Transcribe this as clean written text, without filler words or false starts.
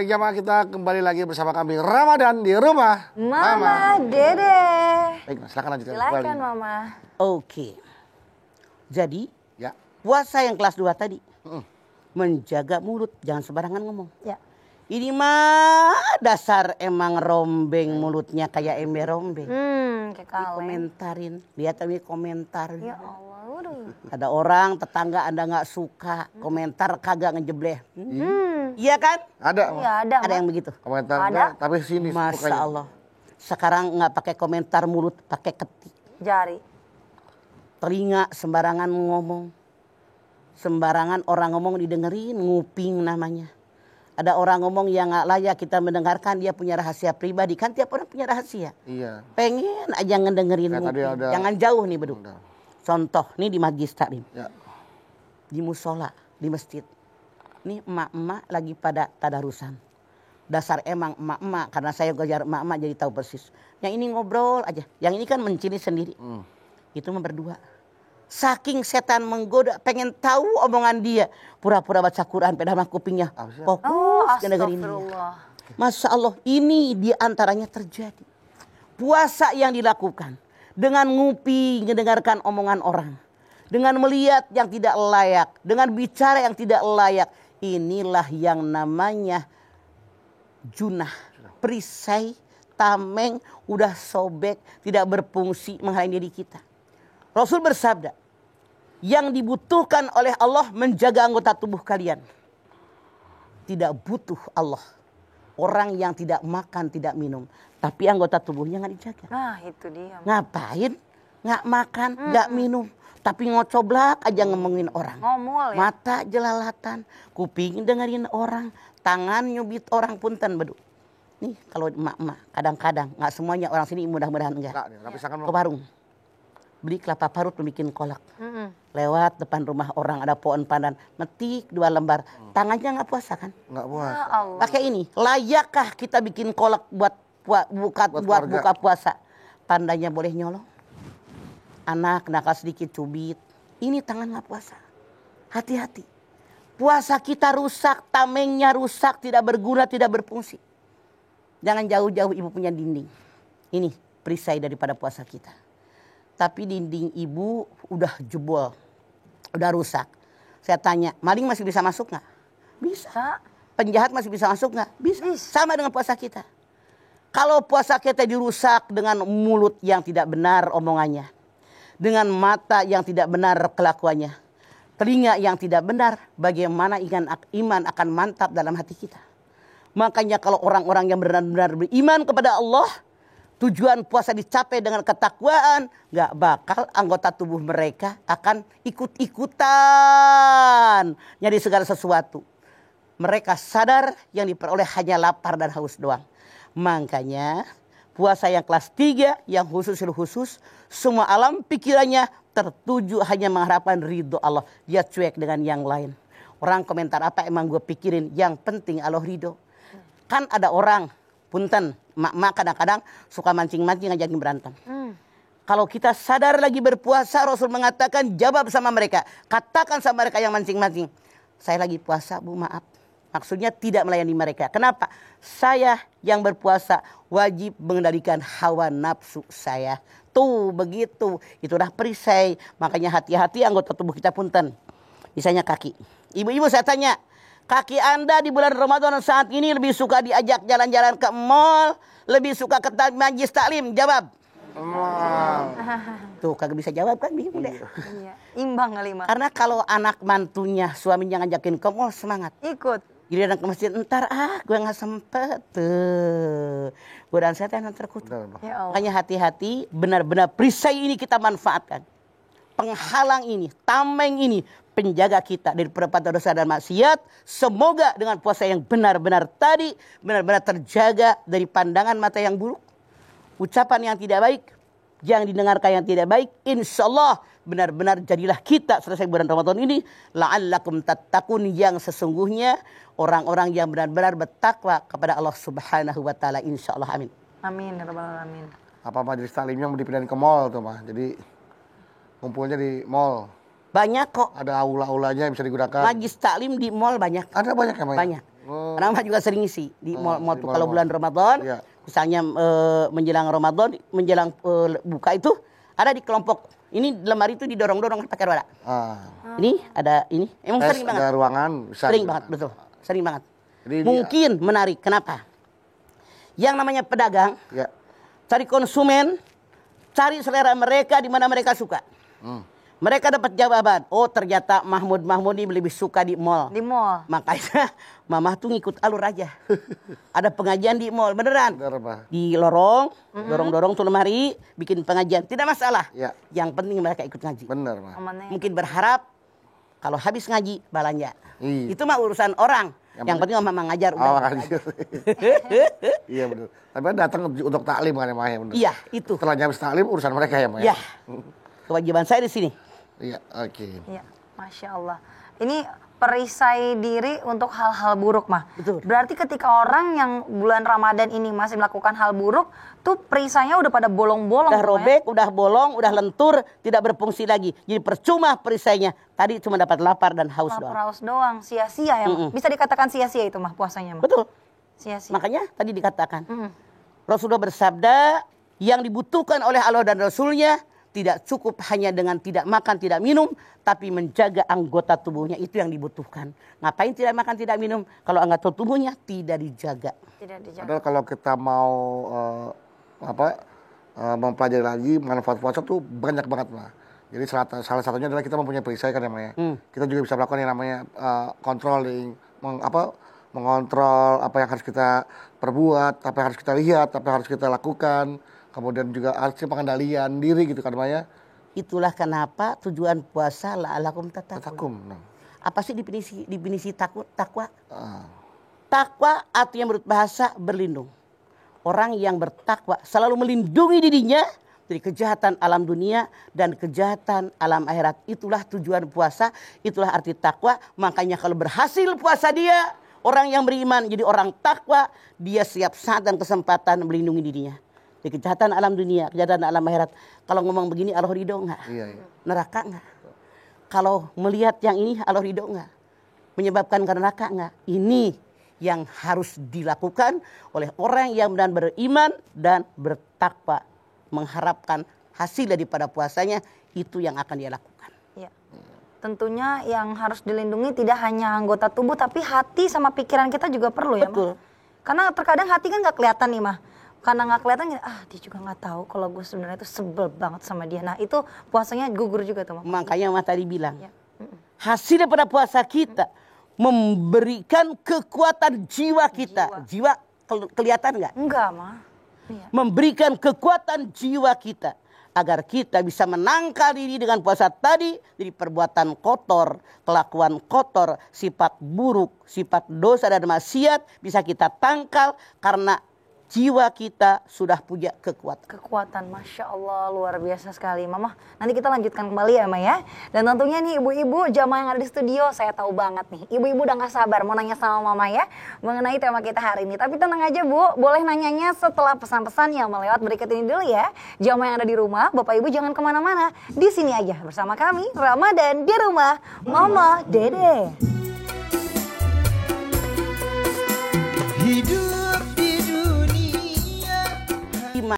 Baik jamaah, kita kembali lagi bersama kami Ramadan di rumah Mama Dede. Baik, silakan lanjutkan. Silakan Mama. Oke. Jadi Ya. puasa yang kelas 2 tadi menjaga mulut, jangan sembarangan ngomong. Ya. Ini mah dasar emang rombeng mulutnya kayak ember rombeng. Kayak kaleng. Komentarin, lihat ini komentar. Ya Allah, waduh. Ada orang tetangga Anda nggak suka, komentar kagak ngejebleh. Iya kan? Ada. Iya ada. Ada yang begitu. Komentar Ada. enggak, tapi sini Masya mukanya. Allah. Sekarang nggak pakai komentar mulut, pakai ketik. Jari. Telinga sembarangan ngomong. Sembarangan orang ngomong didengerin, nguping namanya. Ada orang ngomong yang nggak layak kita mendengarkan, dia punya rahasia pribadi. Kan tiap orang punya rahasia. Iya. Pengen aja ngedengerin Kayak tadi nguping. ada- Jangan jauh nih beduk. Udah. Contoh, nih di Majlis Taklim. Ya. Di musola, di masjid. Nih emak-emak lagi pada tadarusan. Dasar emang emak-emak, karena saya ngajar emak-emak jadi tahu persis. Yang ini ngobrol aja, yang ini kan mencini sendiri. Itu mah berdua. Saking setan menggoda, pengen tahu omongan dia. Pura-pura baca Quran, pedama kupingnya. Oh, Fokus dengerin dia. astagfirullah. Masya Allah, ini diantaranya terjadi. Puasa yang dilakukan dengan ngupi, mendengarkan omongan orang. Dengan melihat yang tidak layak, dengan bicara yang tidak layak. Inilah yang namanya junah, perisai, tameng, udah sobek, tidak berfungsi menghalangi diri kita. Rasul bersabda, yang dibutuhkan oleh Allah menjaga anggota tubuh kalian. Tidak butuh Allah orang yang tidak makan, tidak minum. Tapi anggota tubuhnya nggak dijaga. Nah itu dia. Ngapain? Nggak makan, nggak minum. Tapi ngocoblak aja ngomongin orang. Ngomol ya. Mata jelalatan, kuping dengerin orang, tangan nyubit orang punten bedu. Nih kalau emak-emak kadang-kadang nggak semuanya orang sini mudah-mudahan enggak. Enggak nih, tapi misalkan Ke warung, beli kelapa parut bikin kolak. Lewat depan rumah orang ada pohon pandan, metik 2 lembar. Tangannya nggak puasa kan? enggak puas. Ya Allah. Pakai ini, layakkah kita bikin kolak buat buka puasa? Pandanya boleh nyolong. Anak nakal sedikit cubit. Ini tangan nggak puasa. Hati-hati. Puasa kita rusak, tamengnya rusak, tidak berguna, tidak berfungsi. Jangan jauh-jauh ibu punya dinding. Ini perisai daripada puasa kita. Tapi dinding ibu udah jebol, udah rusak. Saya tanya, maling masih bisa masuk nggak? Bisa. Penjahat masih bisa masuk nggak? Bisa. Sama dengan puasa kita. Kalau puasa kita dirusak dengan mulut yang tidak benar omongannya, dengan mata yang tidak benar kelakuannya, telinga yang tidak benar, bagaimana iman akan mantap dalam hati kita. Makanya kalau orang-orang yang benar-benar beriman kepada Allah, tujuan puasa dicapai dengan ketakwaan, gak bakal anggota tubuh mereka akan ikut-ikutan nyari segala sesuatu. Mereka sadar yang diperoleh hanya lapar dan haus doang. Makanya puasa yang kelas 3, yang khusus, semua alam pikirannya tertuju hanya mengharapkan ridho Allah. Dia cuek dengan yang lain. Orang komentar apa emang gue pikirin, yang penting Allah ridho. Kan ada orang, punten, mak kadang-kadang suka mancing-mancing ngajakin berantem. Kalau kita sadar lagi berpuasa, Rasul mengatakan jawab sama mereka. Katakan sama mereka yang mancing-mancing. Saya lagi puasa bu, maaf. Maksudnya tidak melayani mereka. Kenapa? Saya yang berpuasa wajib mengendalikan hawa nafsu saya. Tuh begitu. Itu udah perisai. Makanya hati-hati anggota tubuh kita punten. Misalnya kaki. Ibu-ibu saya tanya. Kaki Anda di bulan Ramadan saat ini lebih suka diajak jalan-jalan ke mall, lebih suka ke majlis taklim? Jawab. Tuh kagak bisa jawab kan, bingung deh. Iya. Imbang kali Mak. Karena kalau anak mantunya suaminya ngajakin ke mall semangat. Ikut. Jadi datang ke masjid, entar gue nggak sempet tuh. Godaan setan yang terkutuk. Ya Allah. Makanya hati-hati, benar-benar perisai ini kita manfaatkan. Penghalang ini, tameng ini, penjaga kita dari perbuatan dosa dan maksiat. Semoga dengan puasa yang benar-benar tadi, benar-benar terjaga dari pandangan mata yang buruk, ucapan yang tidak baik, yang didengarkan yang tidak baik. Insya Allah benar-benar jadilah kita selesai bulan Ramadan ini la'allakum tattaqun, yang sesungguhnya orang-orang yang benar-benar bertakwa kepada Allah Subhanahu wa taala, insya Allah. Amin. Amin ya rabbal alamin. Apa majelis taklimnya mau dipindahin ke mall tuh mah. Jadi kumpulnya di mall. Banyak kok. Ada aula-aulanya yang bisa digunakan. Majlis taklim di mall banyak. Ada banyak emang. Banyak. Karena Mama juga sering ngisi di mall di tuh kalau mall-mall. bulan Ramadan. Iya. Misalnya menjelang Ramadan, menjelang buka itu ada di kelompok. Ini lemari itu didorong-dorong pakai roda. Ini ada ini. Emang sering banget. Ada ruangan. Bisa Sering juga. banget, betul. Sering banget. Jadi Mungkin menarik. Kenapa? Yang namanya pedagang, Ya. cari konsumen, cari selera mereka di mana mereka suka. Mereka dapat jawaban, oh ternyata Mahmud ini lebih suka di mall. Di mall. Makanya Mama tuh ngikut alur aja. Ada pengajian di mall, beneran. Bener, Pak. Di lorong, dorong-dorong tuh lemari, bikin pengajian. Tidak masalah. Ya. Yang penting mereka ikut ngaji. Bener, Pak. Amannya. Mungkin berharap kalau habis ngaji belanja. Iya. Itu mah urusan orang. Yang penting Mama ngajar udah. Oh, makanya. Iya bener. Tapi kan datang untuk taklim kan ya, Maya. Bener. Iya, itu. Setelah habis taklim urusan mereka ya, Maya. Ya. Kewajiban saya di sini. Iya, oke. Iya, Masya Allah. Ini perisai diri untuk hal-hal buruk, Mah. Betul. Berarti ketika orang yang bulan Ramadan ini masih melakukan hal buruk, tuh perisainya udah pada bolong-bolong. Udah tuh, Mah, ya. robek, udah bolong, udah lentur, tidak berfungsi lagi. Jadi percuma perisainya. Tadi cuma dapat lapar dan haus Lapar doang. haus doang, sia-sia ya, Mah. Bisa dikatakan sia-sia itu, Mah, puasanya, Mah. Betul. Sia-sia. Makanya tadi dikatakan. Mm-mm. Rasulullah bersabda, yang dibutuhkan oleh Allah dan Rasulnya tidak cukup hanya dengan tidak makan, tidak minum, tapi menjaga anggota tubuhnya. Itu yang dibutuhkan. Ngapain tidak makan, tidak minum, kalau anggota tubuhnya tidak dijaga. Tidak dijaga. Padahal kalau kita mau mempelajari lagi manfaat puasa tuh banyak banget, Mah. Jadi salah satunya adalah kita mempunyai perisai kan ya, Maya. Kita juga bisa melakukan yang namanya controlling, mengontrol apa yang harus kita perbuat, apa yang harus kita lihat, apa yang harus kita lakukan. Kemudian juga harusnya pengendalian diri gitu kan, Maya. Itulah kenapa tujuan puasa la'alakum tattaqun. Takum. Nah. Apa sih definisi takwa? Takwa artinya menurut bahasa berlindung. Orang yang bertakwa selalu melindungi dirinya dari kejahatan alam dunia dan kejahatan alam akhirat. Itulah tujuan puasa, itulah arti takwa. Makanya kalau berhasil puasa dia, orang yang beriman jadi orang takwa, dia siap saat dan kesempatan melindungi dirinya. Di kejahatan alam dunia, kejahatan alam akhirat. Kalau ngomong begini Allah ridho enggak? Iya. Neraka enggak? Kalau melihat yang ini Allah ridho enggak? Menyebabkan ke neraka enggak? Ini yang harus dilakukan oleh orang yang benar beriman dan bertakwa. Mengharapkan hasil daripada puasanya, itu yang akan dia lakukan. Iya. Tentunya yang harus dilindungi tidak hanya anggota tubuh, tapi hati sama pikiran kita juga perlu ya, Betul. Mah? Karena terkadang hati kan nggak kelihatan nih, Mah. Karena nggak kelihatan, dia juga nggak tahu kalau gue sebenarnya itu sebel banget sama dia. Nah itu puasanya gugur juga tuh, Mah. Makanya Mama tadi bilang, Ya. hasil daripada puasa kita memberikan kekuatan jiwa kita. Jiwa kelihatan nggak? Enggak, Mah. Iya. Memberikan kekuatan jiwa kita agar kita bisa menangkal diri dengan puasa tadi dari perbuatan kotor, kelakuan kotor, sifat buruk, sifat dosa dan maksiat bisa kita tangkal karena jiwa kita sudah punya kekuatan. Kekuatan, Masya Allah, luar biasa sekali. Mama, nanti kita lanjutkan kembali ya, Ma ya. Dan tentunya nih ibu-ibu jamaah yang ada di studio, saya tahu banget nih. Ibu-ibu udah gak sabar mau nanya sama Mama ya, mengenai tema kita hari ini. Tapi tenang aja Bu, boleh nanyanya setelah pesan-pesan yang melewat berikut ini dulu ya. Jamaah yang ada di rumah, Bapak Ibu jangan kemana-mana. Di sini aja bersama kami, Ramadan di rumah, Mama Dede.